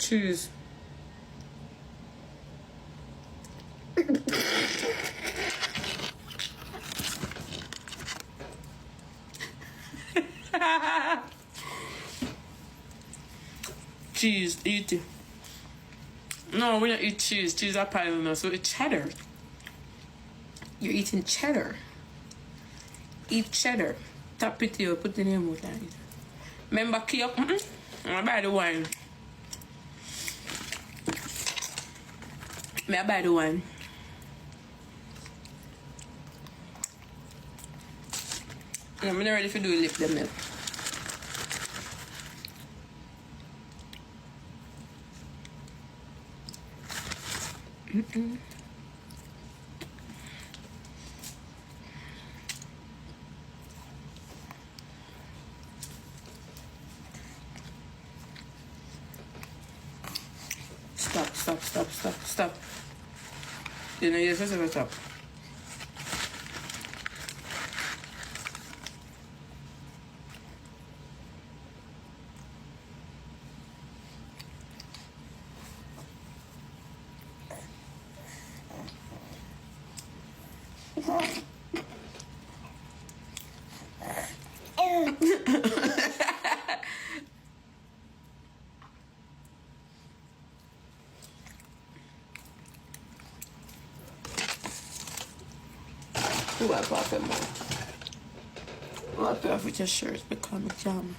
cheese. Cheese, eat it. No, we don't eat cheese. Cheese are piling us. So it's cheddar. You're eating cheddar. Eat cheddar. Tap it here, put it in your mouth and eat. Remember, key up. I buy the wine. I buy the wine. I'm not ready to do lip them now. Stop. You know, you're supposed to stop. What about them? What about with your shirts become a jam?